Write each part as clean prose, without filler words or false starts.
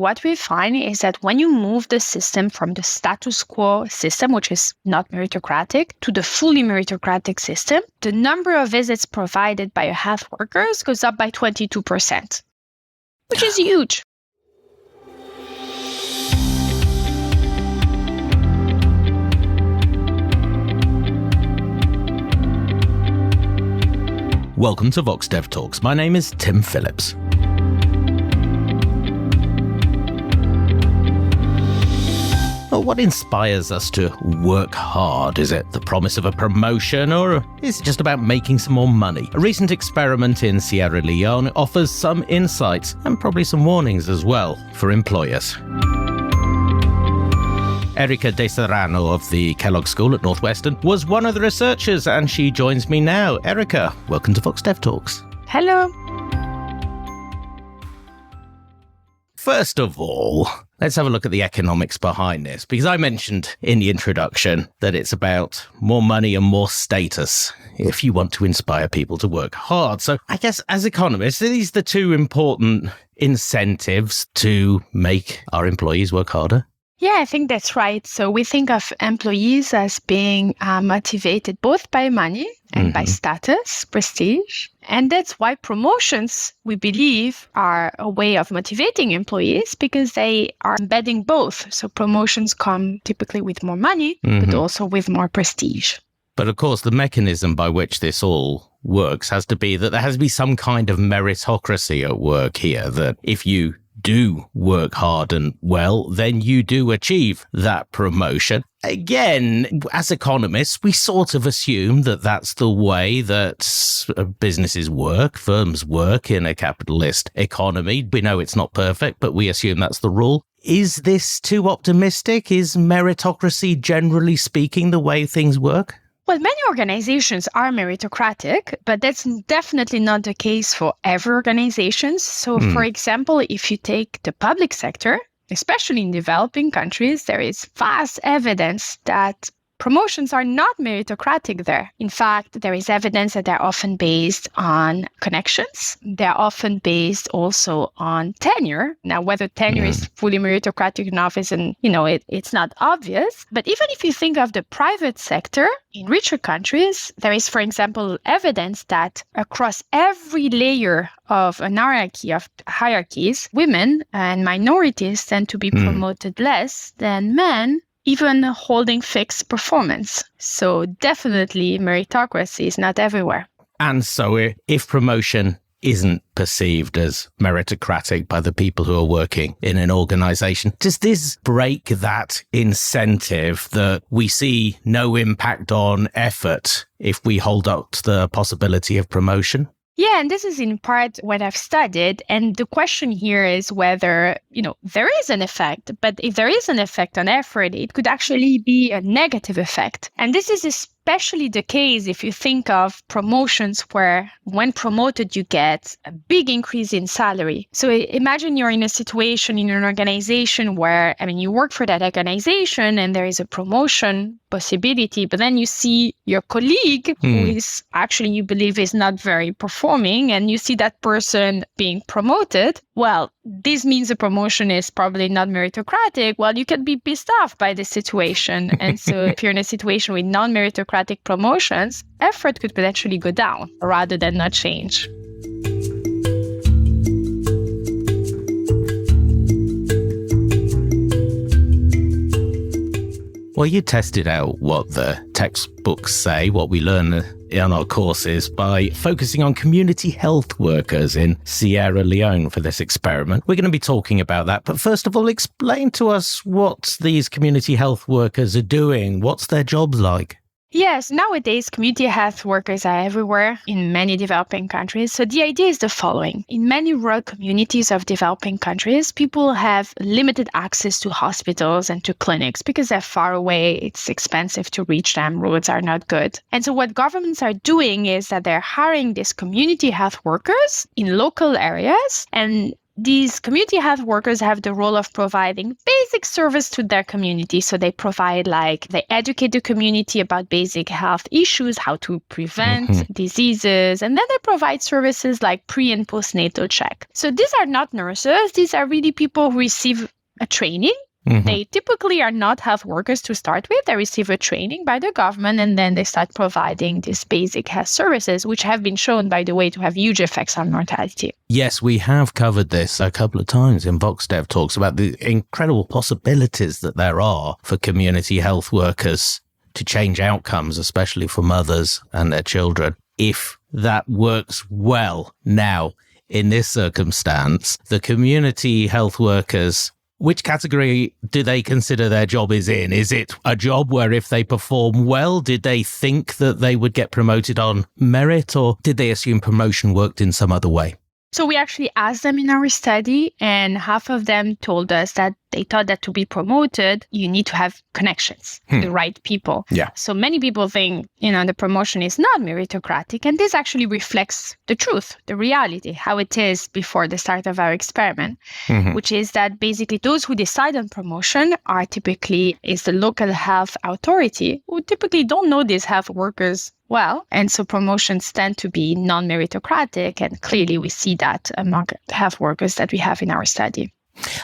What we find is that when you move the system from the status quo system, which is not meritocratic, to the fully meritocratic system, the number of visits provided by health workers goes up by 22%, which is huge. Welcome to Vox Dev Talks. My name is Tim Phillips. Well, what inspires us to work hard? Is it the promise of a promotion, or is it just about making some more money? A recent experiment in Sierra Leone offers some insights and probably some warnings as well for employers. Erika Deserranno of the Kellogg School at Northwestern was one of the researchers, and she joins me now. Erika, welcome to Vox Dev Talks. Hello. First of all, let's have a look at the economics behind this, because I mentioned in the introduction that it's about more money and more status if you want to inspire people to work hard. So I guess as economists, are these the two important incentives to make our employees work harder? Yeah, I think that's right. So we think of employees as being motivated both by money and by status, prestige. And that's why promotions, we believe, are a way of motivating employees because they are embedding both. So promotions come typically with more money, but also with more prestige. But of course, the mechanism by which this all works has to be that there has to be some kind of meritocracy at work here, that if you do work hard and well, then you do achieve that promotion. Again, as economists, we sort of assume that that's the way that businesses work, firms work in a capitalist economy. We know it's not perfect, but we assume that's the rule. Is this too optimistic? Is meritocracy, generally speaking, the way things work? Well, many organizations are meritocratic, but that's definitely not the case for every organization. So, for example, if you take the public sector, especially in developing countries, there is vast evidence that promotions are not meritocratic there. In fact, there is evidence that they're often based on connections. They're often based also on tenure. Now, whether tenure is fully meritocratic enough isn't, it's not obvious. But even if you think of the private sector, in richer countries, there is, for example, evidence that across every layer of an hierarchy of hierarchies, women and minorities tend to be promoted less than men, even holding fixed performance. So definitely meritocracy is not everywhere. And so if promotion isn't perceived as meritocratic by the people who are working in an organization, does this break that incentive that we see no impact on effort if we hold up to the possibility of promotion? Yeah, and this is in part what I've studied. And the question here is whether, there is an effect. But if there is an effect on effort, it could actually be a negative effect. And this is especially the case if you think of promotions where when promoted, you get a big increase in salary. So imagine you're in a situation in an organization where, you work for that organization and there is a promotion possibility, but then you see your colleague who is actually, you believe, is not very performing, and you see that person being promoted. Well, this means the promotion is probably not meritocratic. Well, you can be pissed off by the situation. And so if you're in a situation with non-meritocratic promotions, effort could potentially go down rather than not change. Well, you tested out what the textbooks say, what we learn in our courses, by focusing on community health workers in Sierra Leone for this experiment. We're going to be talking about that. But first of all, explain to us what these community health workers are doing. What's their jobs like? Yes, nowadays, community health workers are everywhere in many developing countries. So the idea is the following. In many rural communities of developing countries, people have limited access to hospitals and to clinics because they're far away. It's expensive to reach them. Roads are not good. And so what governments are doing is that they're hiring these community health workers in local areas, and these community health workers have the role of providing basic service to their community. So they provide, they educate the community about basic health issues, how to prevent diseases, and then they provide services like pre and postnatal check. So these are not nurses. These are really people who receive a training. They typically are not health workers to start with. They receive a training by the government, and then they start providing these basic health services, which have been shown, by the way, to have huge effects on mortality. Yes, we have covered this a couple of times in VoxDev Talks about the incredible possibilities that there are for community health workers to change outcomes, especially for mothers and their children, if that works well. Now, in this circumstance, the community health workers, which category do they consider their job is in? Is it a job where if they perform well, did they think that they would get promoted on merit, or did they assume promotion worked in some other way? So we actually asked them in our study, and half of them told us that they thought that to be promoted, you need to have connections, the right people. Yeah. So many people think, the promotion is not meritocratic. And this actually reflects the truth, the reality, how it is before the start of our experiment, which is that basically those who decide on promotion is the local health authority, who typically don't know these health workers well. And so promotions tend to be non-meritocratic. And clearly we see that among health workers that we have in our study.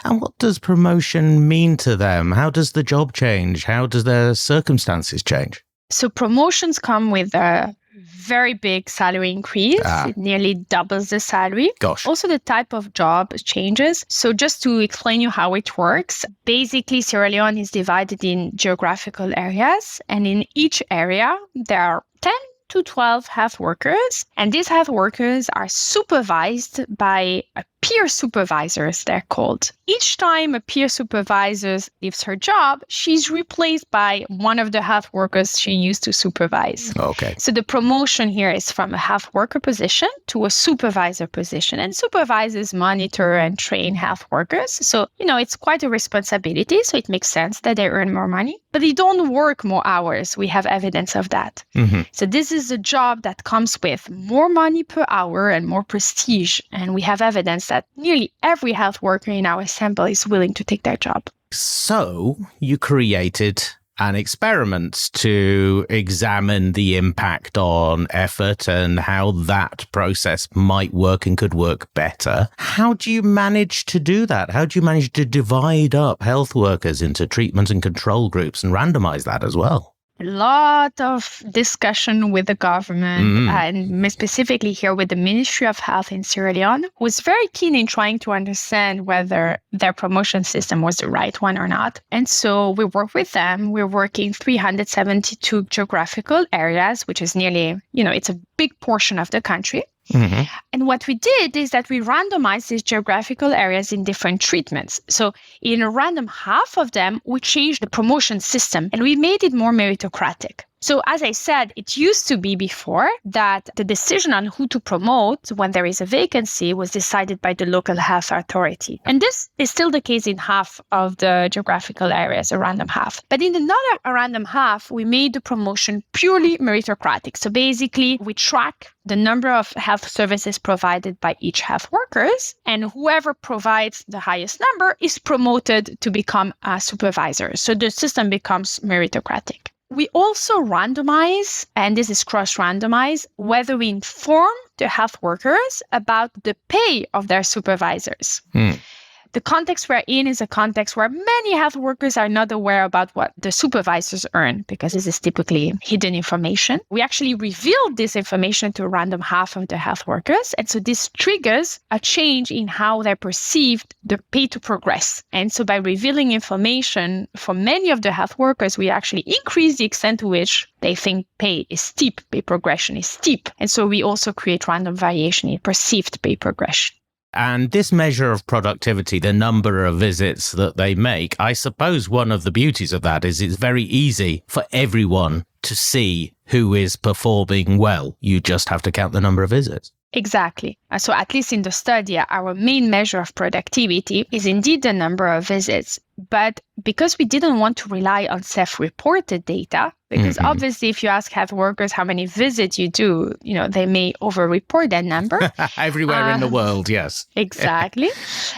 And what does promotion mean to them? How does the job change? How does their circumstances change? So promotions come with a very big salary increase. It nearly doubles the salary. Gosh. Also, the type of job changes. So just to explain you how it works, basically Sierra Leone is divided in geographical areas. And in each area, there are 10 to 12 health workers. And these health workers are supervised by peer supervisors, they're called. Each time a peer supervisor leaves her job, she's replaced by one of the health workers she used to supervise. Okay. So the promotion here is from a health worker position to a supervisor position. And supervisors monitor and train health workers. So, it's quite a responsibility. So it makes sense that they earn more money. But they don't work more hours. We have evidence of that. So this is a job that comes with more money per hour and more prestige. And we have evidence that nearly every health worker in our sample is willing to take their job. So you created an experiment to examine the impact on effort and how that process might work and could work better. How do you manage to do that? How do you manage to divide up health workers into treatment and control groups and randomize that as well? A lot of discussion with the government, and specifically here with the Ministry of Health in Sierra Leone, who was very keen in trying to understand whether their promotion system was the right one or not. And so we work with them. We're working 372 geographical areas, which is nearly, it's a big portion of the country. And what we did is that we randomized these geographical areas in different treatments. So in a random half of them, we changed the promotion system and we made it more meritocratic. So as I said, it used to be before that the decision on who to promote when there is a vacancy was decided by the local health authority. And this is still the case in half of the geographical areas, a random half. But in another random half, we made the promotion purely meritocratic. So basically, we track the number of health services provided by each health workers, and whoever provides the highest number is promoted to become a supervisor. So the system becomes meritocratic. We also randomize, and this is cross-randomize, whether we inform the health workers about the pay of their supervisors. The context we're in is a context where many health workers are not aware about what the supervisors earn, because this is typically hidden information. We actually revealed this information to a random half of the health workers. And so this triggers a change in how they perceived the pay to progress. And so by revealing information for many of the health workers, we actually increase the extent to which they think pay is steep, pay progression is steep. And so we also create random variation in perceived pay progression. And this measure of productivity, the number of visits that they make, I suppose one of the beauties of that is it's very easy for everyone to see who is performing well. You just have to count the number of visits. Exactly. So at least in the study, our main measure of productivity is indeed the number of visits. But because we didn't want to rely on self-reported data, Because obviously, if you ask health workers how many visits you do, they may over-report that number. Everywhere in the world, yes. Exactly.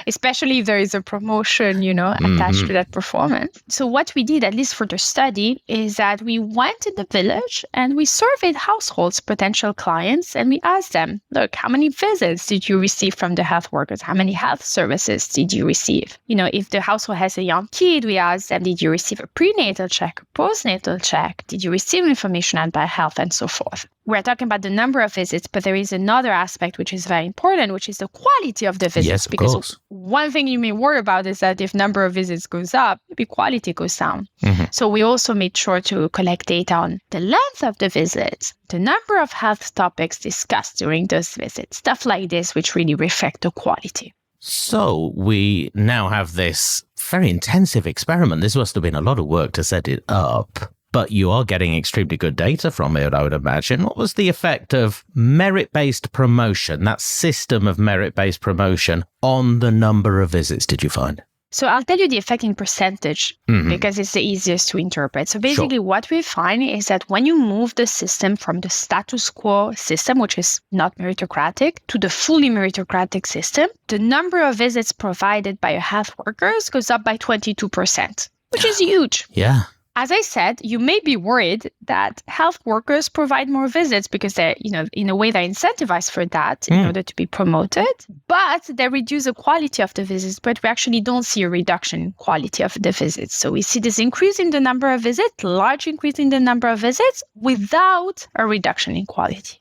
Especially if there is a promotion, attached to that performance. So what we did, at least for the study, is that we went to the village and we surveyed households, potential clients, and we asked them, look, how many visits did you receive from the health workers? How many health services did you receive? If the household has a young kid, we asked them, did you receive a prenatal check, a postnatal check? Did you receive information on bad health and so forth? We're talking about the number of visits, but there is another aspect which is very important, which is the quality of the visits. Yes, of because course. One thing you may worry about is that if number of visits goes up, maybe quality goes down. So we also made sure to collect data on the length of the visits, the number of health topics discussed during those visits, stuff like this, which really reflect the quality. So we now have this very intensive experiment. This must have been a lot of work to set it up. But you are getting extremely good data from it, I would imagine. What was the effect of merit-based promotion, that system of merit-based promotion, on the number of visits, did you find? So I'll tell you the effect in percentage because it's the easiest to interpret. So basically what we find is that when you move the system from the status quo system, which is not meritocratic, to the fully meritocratic system, the number of visits provided by your health workers goes up by 22%, which is huge. Yeah. As I said, you may be worried that health workers provide more visits because they're, in a way they're incentivized for that in order to be promoted, but they reduce the quality of the visits, but we actually don't see a reduction in quality of the visits. So we see this increase in the number of visits, large increase in the number of visits without a reduction in quality.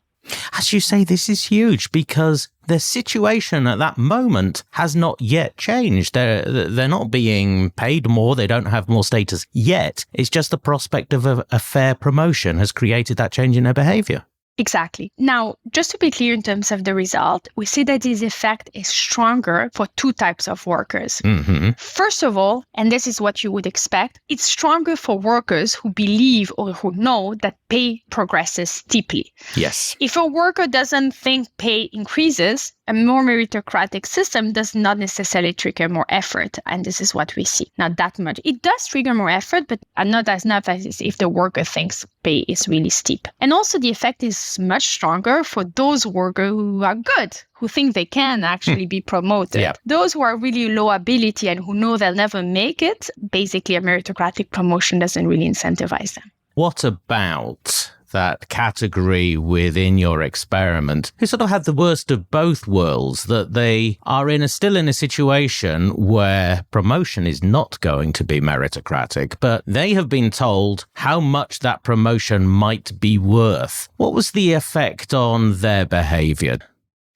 As you say, this is huge because the situation at that moment has not yet changed. They're not being paid more. They don't have more status yet. It's just the prospect of a fair promotion has created that change in their behavior. Exactly. Now, just to be clear in terms of the result, we see that this effect is stronger for two types of workers. First of all, and this is what you would expect, it's stronger for workers who believe or who know that pay progresses steeply. Yes. If a worker doesn't think pay increases, a more meritocratic system does not necessarily trigger more effort. And this is what we see. Not that much. It does trigger more effort, but not as if the worker thinks pay is really steep. And also the effect is much stronger for those workers who are good, who think they can actually be promoted. Yeah. Those who are really low ability and who know they'll never make it, basically a meritocratic promotion doesn't really incentivize them. What about that category within your experiment who sort of had the worst of both worlds, that they are still in a situation where promotion is not going to be meritocratic, but they have been told how much that promotion might be worth? What was the effect on their behavior?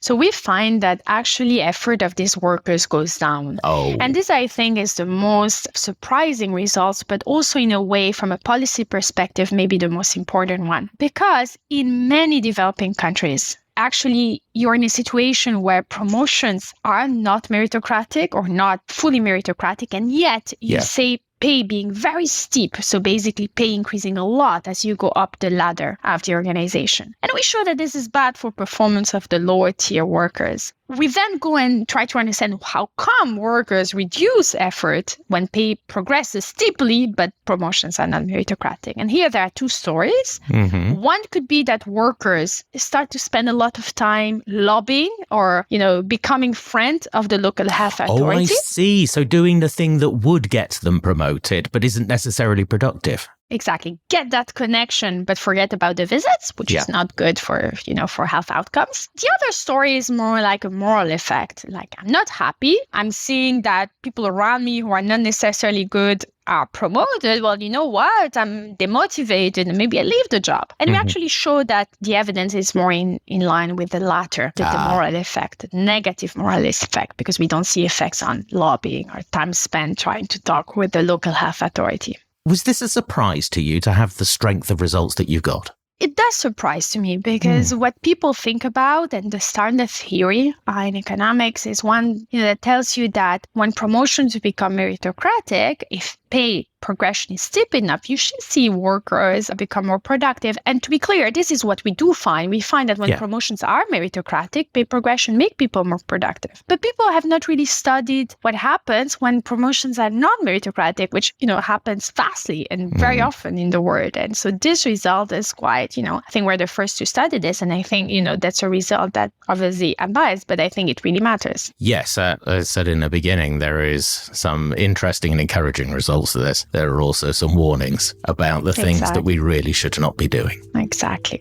So we find that actually effort of these workers goes down. Oh. And this, I think, is the most surprising results, but also in a way, from a policy perspective, maybe the most important one. Because in many developing countries, actually, you're in a situation where promotions are not meritocratic or not fully meritocratic, and yet you say pay being very steep. So basically pay increasing a lot as you go up the ladder of the organization. And we show that this is bad for performance of the lower tier workers. We then go and try to understand how come workers reduce effort when pay progresses steeply, but promotions are not meritocratic. And here there are two stories. One could be that workers start to spend a lot of time lobbying or, becoming friend of the local health authority. Oh, I see. So doing the thing that would get them promoted, but isn't necessarily productive. Exactly. Get that connection, but forget about the visits, which is not good for, for health outcomes. The other story is more like a moral effect. Like, I'm not happy. I'm seeing that people around me who are not necessarily good are promoted. Well, you know what? I'm demotivated and maybe I leave the job. And we actually show that the evidence is more in line with the latter, the moral effect, the negative moral effect, because we don't see effects on lobbying or time spent trying to talk with the local health authority. Was this a surprise to you to have the strength of results that you got? It does surprise to me because what people think about and the standard theory in economics is one that tells you that when promotions become meritocratic, if pay progression is steep enough, you should see workers become more productive. And to be clear, this is what we do find. We find that when promotions are meritocratic, pay progression make people more productive. But people have not really studied what happens when promotions are not meritocratic, which, happens fastly and very often in the world. And so this result is quite, I think we're the first to study this. And I think, that's a result that obviously I'm biased, but I think it really matters. Yes, as I said in the beginning, there is some interesting and encouraging results to this. There are also some warnings about the things that we really should not be doing. Exactly.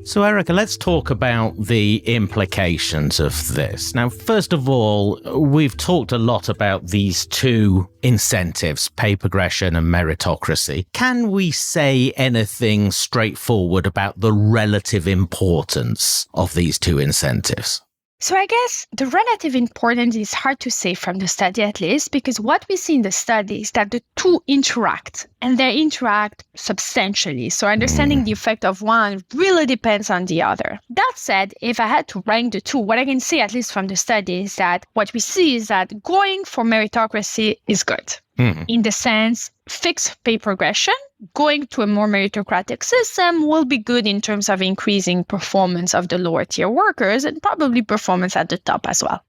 So, Erika, let's talk about the implications of this. Now, first of all, we've talked a lot about these two incentives, pay progression and meritocracy. Can we say anything straightforward about the relative importance of these two incentives? So I guess the relative importance is hard to say from the study, at least, because what we see in the study is that the two interact, and they interact substantially. So understanding the effect of one really depends on the other. That said, if I had to rank the two, what I can say, at least from the study, is that what we see is that going for meritocracy is good. In the sense, fixed pay progression, going to a more meritocratic system will be good in terms of increasing performance of the lower tier workers and probably performance at the top as well.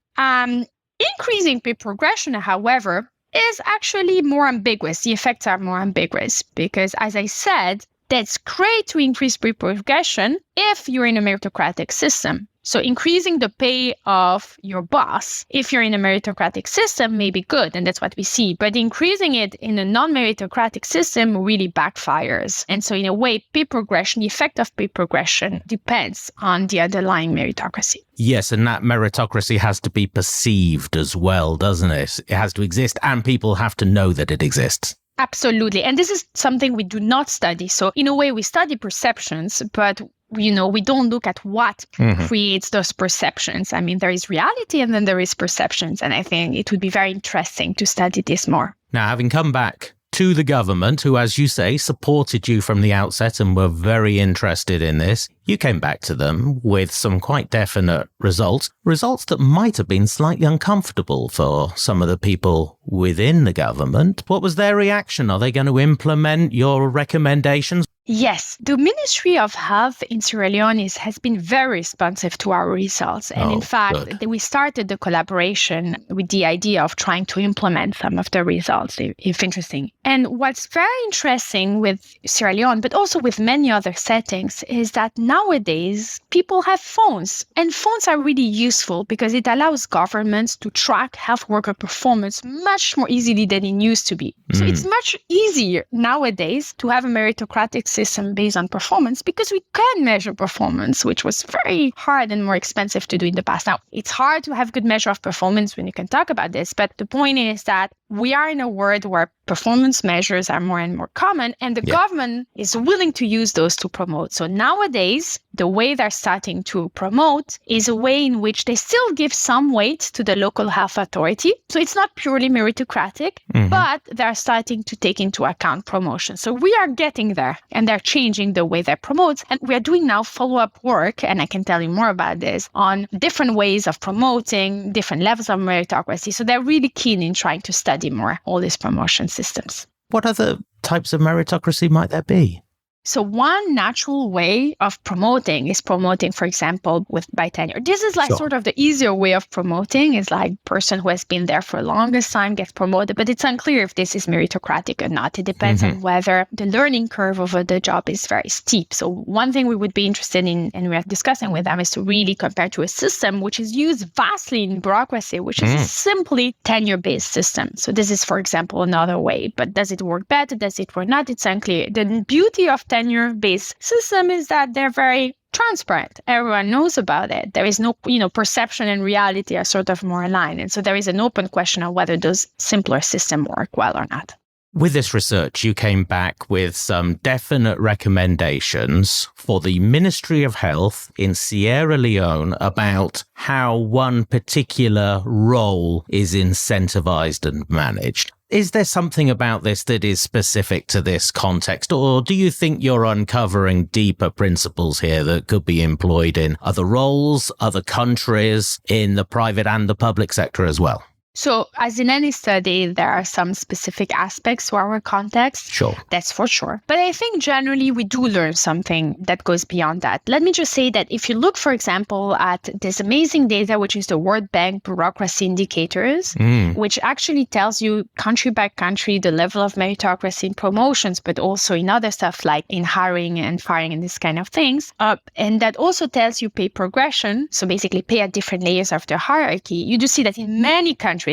Increasing pay progression, however, is actually more ambiguous. The effects are more ambiguous because, as I said, that's great to increase pay progression if you're in a meritocratic system. So increasing the pay of your boss, if you're in a meritocratic system, may be good, and that's what we see. But increasing it in a non-meritocratic system really backfires. And so in a way, pay progression, the effect of pay progression depends on the underlying meritocracy. Yes, and that meritocracy has to be perceived as well, doesn't it? It has to exist, and people have to know that it exists. Absolutely. And this is something we do not study. So in a way, we study perceptions, but we don't look at what creates those perceptions. I mean, there is reality and then there is perceptions. And I think it would be very interesting to study this more. Now, having come back to the government, who, as you say, supported you from the outset and were very interested in this, you came back to them with some quite definite results that might have been slightly uncomfortable for some of the people within the government. What was their reaction? Are they going to implement your recommendations? Yes, the Ministry of Health in Sierra Leone has been very responsive to our results. And in fact, we started the collaboration with the idea of trying to implement some of the results, if interesting. And what's very interesting with Sierra Leone, but also with many other settings, is that nowadays people have phones. And phones are really useful because it allows governments to track health worker performance much more easily than it used to be. So it's much easier nowadays to have a meritocratic system based on performance because we can measure performance, which was very hard and more expensive to do in the past. Now, it's hard to have good measure of performance when you can talk about this, but the point is that we are in a world where performance measures are more and more common, and the government is willing to use those to promote. So nowadays, the way they're starting to promote is a way in which they still give some weight to the local health authority. So it's not purely meritocratic, but they're starting to take into account promotion. So we are getting there, and they're changing the way they promote. And we are doing now follow-up work, and I can tell you more about this, on different ways of promoting, different levels of meritocracy. So they're really keen in trying to study more all these promotion systems. What other types of meritocracy might there be? So one natural way of promoting is promoting, for example, by tenure. This is sort of the easier way of promoting, is person who has been there for the longest time gets promoted, but it's unclear if this is meritocratic or not. It depends on whether the learning curve of the job is very steep. So one thing we would be interested in, and we are discussing with them, is to really compare to a system which is used vastly in bureaucracy, which is a simply tenure-based system. So this is, for example, another way. But does it work better? Does it work not? It's unclear. The beauty of tenure-based system is that they're very transparent. Everyone knows about it. There is no, perception and reality are sort of more aligned. And so there is an open question of whether those simpler systems work well or not. With this research, you came back with some definite recommendations for the Ministry of Health in Sierra Leone about how one particular role is incentivized and managed. Is there something about this that is specific to this context, or do you think you're uncovering deeper principles here that could be employed in other roles, other countries, in the private and the public sector as well? So as in any study, there are some specific aspects to our context. Sure. That's for sure. But I think generally we do learn something that goes beyond that. Let me just say that if you look, for example, at this amazing data, which is the World Bank bureaucracy indicators, which actually tells you country by country the level of meritocracy in promotions, but also in other stuff like in hiring and firing and this kind of things. And that also tells you pay progression. So basically pay at different layers of the hierarchy. You do see that in many countries,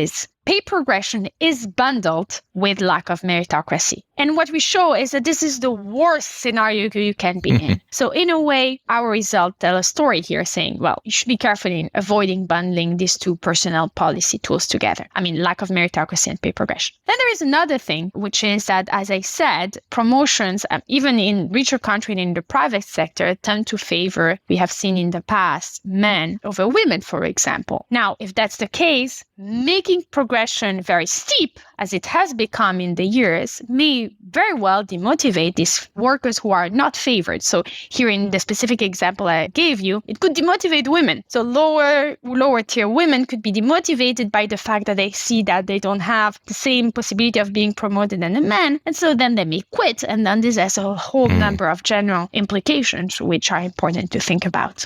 pay progression is bundled with lack of meritocracy. And what we show is that this is the worst scenario you can be in. So in a way, our results tell a story here saying, well, you should be careful in avoiding bundling these two personnel policy tools together. I mean, lack of meritocracy and pay progression. Then there is another thing, which is that, as I said, promotions, even in richer countries and in the private sector, tend to favor, we have seen in the past, men over women, for example. Now, if that's the case, making progression very steep, as it has become in the years, may very well demotivate these workers who are not favored. So here in the specific example I gave you, it could demotivate women. So lower tier women could be demotivated by the fact that they see that they don't have the same possibility of being promoted than a man. And so then they may quit. And then this has a whole number of general implications, which are important to think about.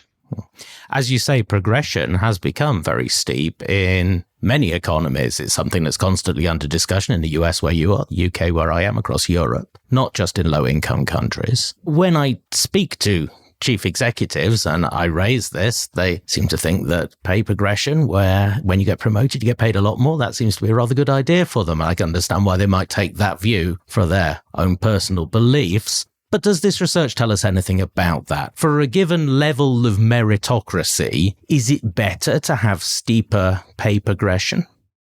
As you say, progression has become very steep in many economies. It's something that's constantly under discussion in the US where you are, UK where I am, across Europe, not just in low-income countries. When I speak to chief executives and I raise this, they seem to think that pay progression, where when you get promoted, you get paid a lot more, that seems to be a rather good idea for them. I can understand why they might take that view for their own personal beliefs. But does this research tell us anything about that? For a given level of meritocracy, is it better to have steeper pay progression?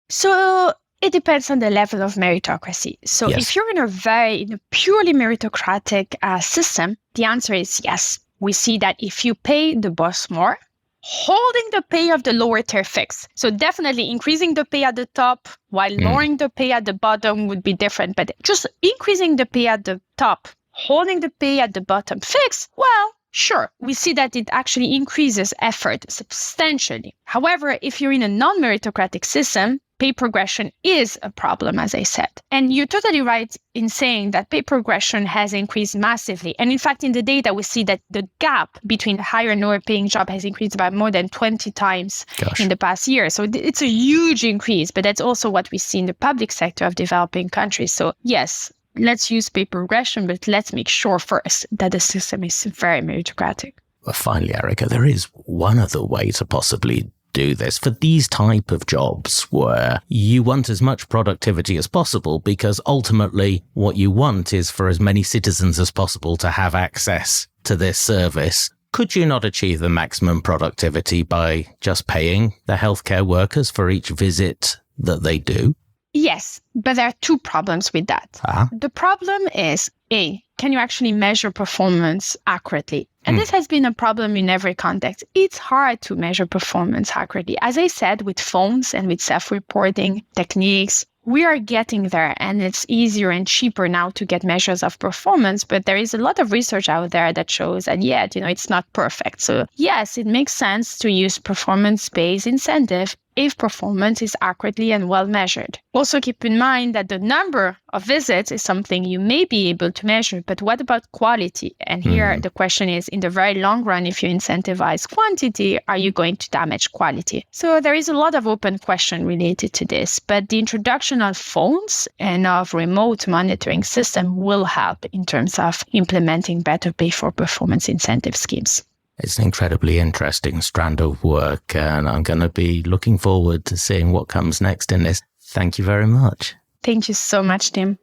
So it depends on the level of meritocracy. So if you're in a purely meritocratic system, the answer is yes. We see that if you pay the boss more, holding the pay of the lower tier fixed. So definitely increasing the pay at the top while lowering the pay at the bottom would be different. But just increasing the pay at the top, holding the pay at the bottom fixed, well, sure, we see that it actually increases effort substantially. However, if you're in a non-meritocratic system, pay progression is a problem, as I said. And you're totally right in saying that pay progression has increased massively. And in fact, in the data, we see that the gap between higher and lower paying job has increased by more than 20 times in the past year. So it's a huge increase, but that's also what we see in the public sector of developing countries. So yes, let's use pay progression, but let's make sure first that the system is very meritocratic. Well, finally, Erika, there is one other way to possibly do this for these type of jobs where you want as much productivity as possible, because ultimately what you want is for as many citizens as possible to have access to this service. Could you not achieve the maximum productivity by just paying the healthcare workers for each visit that they do? Yes, but there are two problems with that. The problem is, A, can you actually measure performance accurately? And this has been a problem in every context. It's hard to measure performance accurately. As I said, with phones and with self-reporting techniques, we are getting there, and it's easier and cheaper now to get measures of performance, but there is a lot of research out there that shows that yet, it's not perfect. So yes, it makes sense to use performance-based incentive if performance is accurately and well measured. Also keep in mind that the number of visits is something you may be able to measure, but what about quality? And here the question is, in the very long run, if you incentivize quantity, are you going to damage quality? So there is a lot of open question related to this, but the introduction of phones and of remote monitoring system will help in terms of implementing better pay for performance incentive schemes. It's an incredibly interesting strand of work, and I'm going to be looking forward to seeing what comes next in this. Thank you very much. Thank you so much, Tim.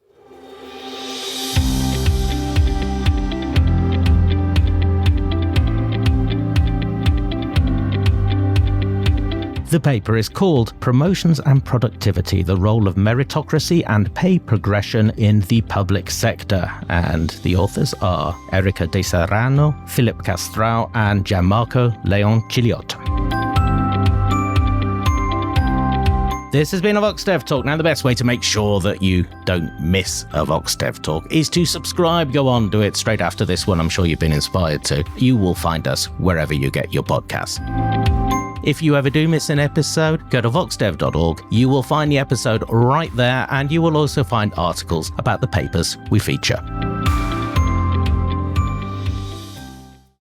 The paper is called Promotions and Productivity, the Role of Meritocracy and Pay Progression in the Public Sector. And the authors are Erika Deserranno, Philipp Kastrau, and Gianmarco Leon-Ciliotta. This has been a Vox Dev Talk. Now, the best way to make sure that you don't miss a Vox Dev Talk is to subscribe. Go on, do it straight after this one. I'm sure you've been inspired to. You will find us wherever you get your podcasts. If you ever do miss an episode, go to voxdev.org. You will find the episode right there, and you will also find articles about the papers we feature.